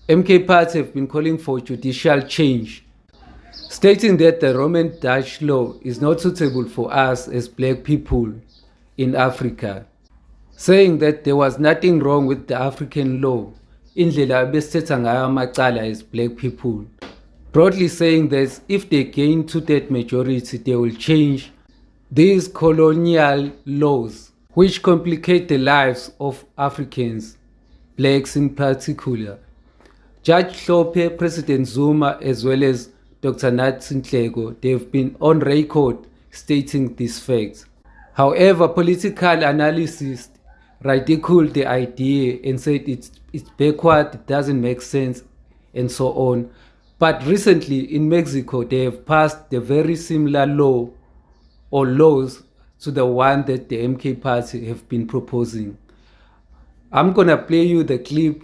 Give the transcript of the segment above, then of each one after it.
MK party have been calling for judicial change, stating that the Roman Dutch law is not suitable for us as black people in Africa, saying that there was nothing wrong with the African law, indlela abesithetha ngayo amacala as black people, broadly saying that if they gain two-thirds majority, they will change these colonial laws, which complicate the lives of Africans, blacks in particular. Judge Hlophe, President Zuma, as well as Dr. Nathi Nhleko, they've been on record stating these facts. However, political analysts ridiculed the idea and said it's backward, it doesn't make sense, and so on. But recently in Mexico, they have passed a very similar law or laws to the one that the MK party have been proposing. I'm gonna play you the clip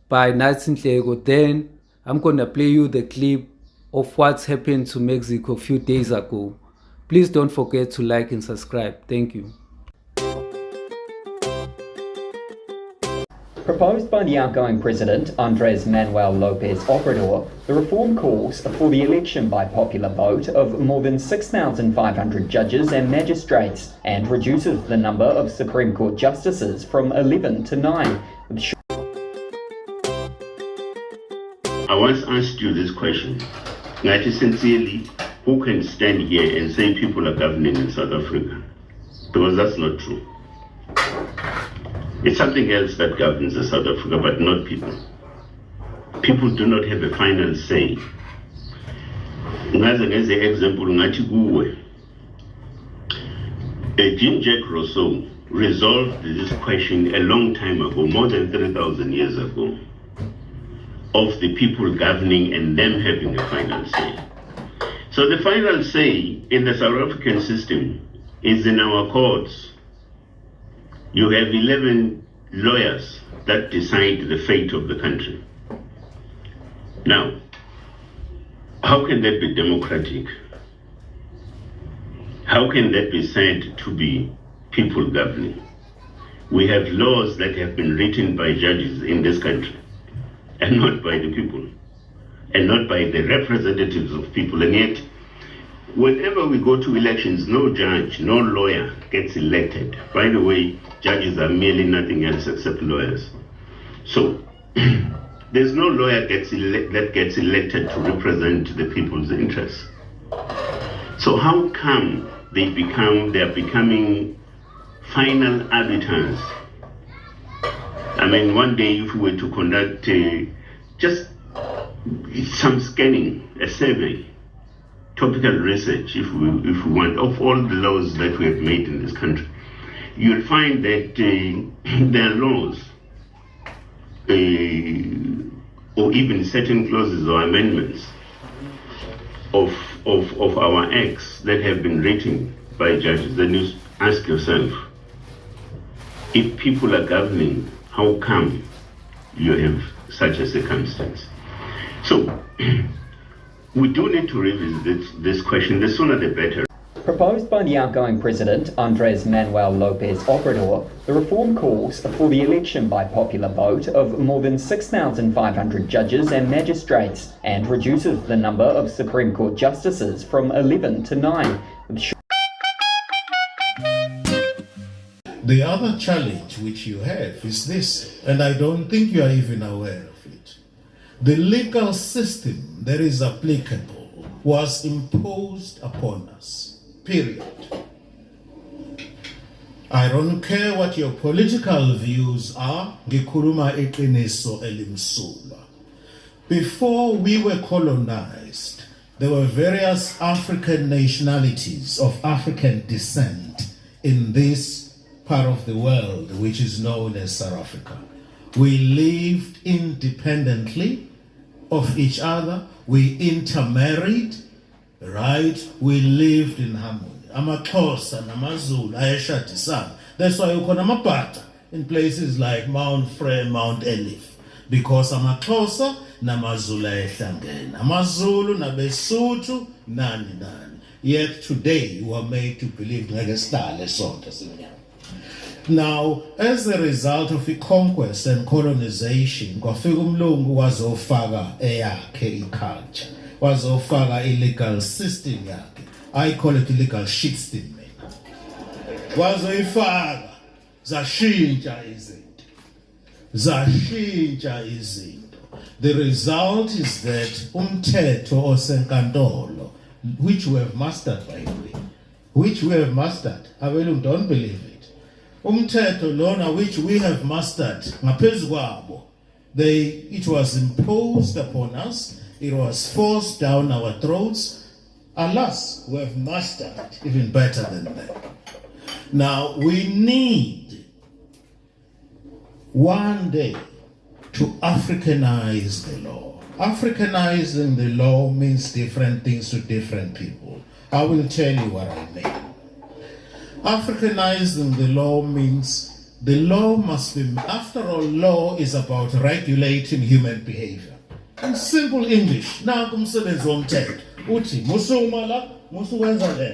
by Nathi Nhleko, then I'm gonna play you the clip of what's happened to Mexico a few days ago. Please don't forget to like and subscribe. Thank you. Proposed by the outgoing President, Andrés Manuel López Obrador, the reform calls for the election by popular vote of more than 6,500 judges and magistrates and reduces the number of Supreme Court justices from 11 to 9. I once asked you this question. Ngathi sincerely, who can stand here and say people are governing in South Africa? Because that's not true. It's something else that governs in South Africa, but not people. People do not have a final say. Ngaze ngeze example ngathi kuwe. Jean-Jacques Rousseau resolved this question a long time ago, more than 3,000 years ago, of the people governing and them having a final say. So the final say in the South African system is in our courts. You have 11 lawyers that decide the fate of the country. Now, how can that be democratic? How can that be said to be people governing? We have laws that have been written by judges in this country, and not by the people, and not by the representatives of people. And yet, whenever we go to elections, no judge, no lawyer gets elected. By the way, judges are merely nothing else except lawyers. So, there's no lawyer that gets elected to represent the people's interests. So how come they're becoming final arbiters? I mean, one day if we were to conduct just some scanning, a survey, topical research, if we want, of all the laws that we have made in this country, you'll find that there are laws or even certain clauses or amendments of our acts that have been written by judges. Then you ask yourself, if people are governing, how come you have such a circumstance? So we do need to revisit this question. The sooner the better. Proposed by the outgoing President, Andrés Manuel López Obrador, the reform calls for the election by popular vote of more than 6,500 judges and magistrates and reduces the number of Supreme Court justices from 11 to 9. The other challenge which you have is this, and I don't think you are even aware of it. The legal system that is applicable was imposed upon us. Period. I don't care what your political views are. Ngikhuluma iqiniso elimsulwa. Before we were colonized, there were various African nationalities of African descent in this part of the world, which is known as South Africa. We lived independently of each other. We intermarried. Right? We lived in harmony. AmaXhosa namaZulu ayeshadisana. That's why ukhona amabhata in places like Mount Frere, Mount Elif, because AmaXhosa namaZulu ayehlangene. AmaZulu nabeSuthu nani. Yet today you are made to believe like a star. Now, as a result of the conquest and colonization, kwafika umlungu wazofaka eyakhe iculture, wazofaka legal system yakhe. I call it legal shitstem. Wazoifaka, zashintsha izinto. The result is that umthetho osenkantolo, which we have mastered, by the way, Abelungu, don't believe it. Umthetho lona which we have mastered, ngaphezu kwabo, it was imposed upon us, it was forced down our throats. Alas, we have mastered it even better than them. Now, we need one day to Africanize the law. Africanizing the law means different things to different people. I will tell you what I mean. Africanizing the law means the law must be, after all, law is about regulating human behavior. In simple English,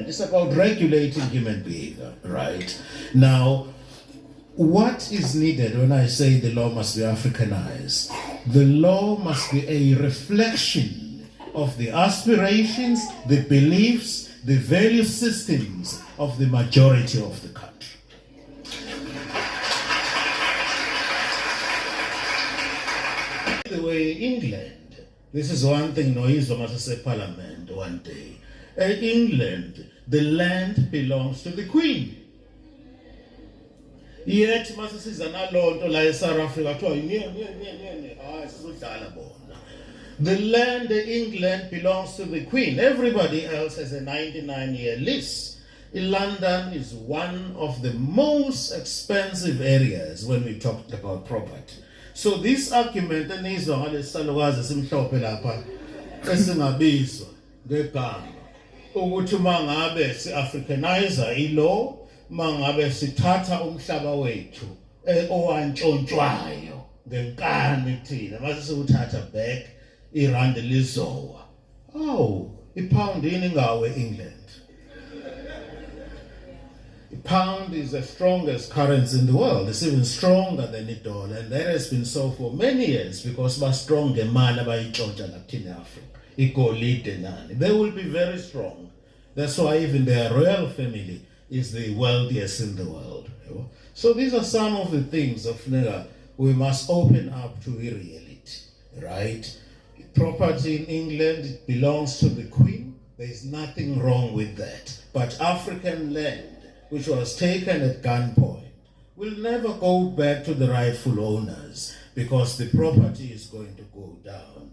it's about regulating human behavior, right? Now, what is needed when I say the law must be Africanized? The law must be a reflection of the aspirations, the beliefs, the value systems of the majority of the country. By the way, England, this is one thing Noizwa must say Parliament one day. In England, the land belongs to the Queen. Yet, must say South Africa. The land in England belongs to the Queen. Everybody else has a 99-year lease. London is one of the most expensive areas when we talk about property. So this argument ukuthi mangabe si-Africanizer ilaw, mangabe sithatha umhlaba wethu owantshontshwayo ngenkani thina mase siwuthatha back irandi lizowa. Ipound yini ngawe England? The pound is the strongest currency in the world. It's even stronger than the dollar, and that has been so for many years because we're strong ngemali abayitshontsha lapha in Africa. Igolide nani. They will be very strong. That's why even their royal family is the wealthiest in the world. So these are some of the things of we must open up to reality, right? Property in England, it belongs to the Queen. There is nothing wrong with that. But African land, which was taken at gunpoint, will never go back to the rightful owners because the property is going to go down.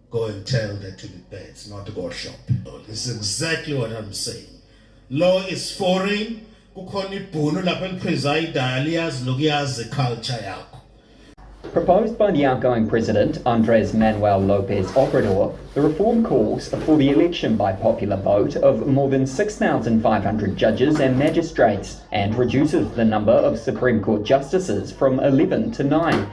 Go and tell that to the birds, not to go shop. This is exactly what I'm saying. Law is foreign. Proposed by the outgoing President, Andrés Manuel López Obrador, the reform calls for the election by popular vote of more than 6,500 judges and magistrates and reduces the number of Supreme Court justices from 11 to 9.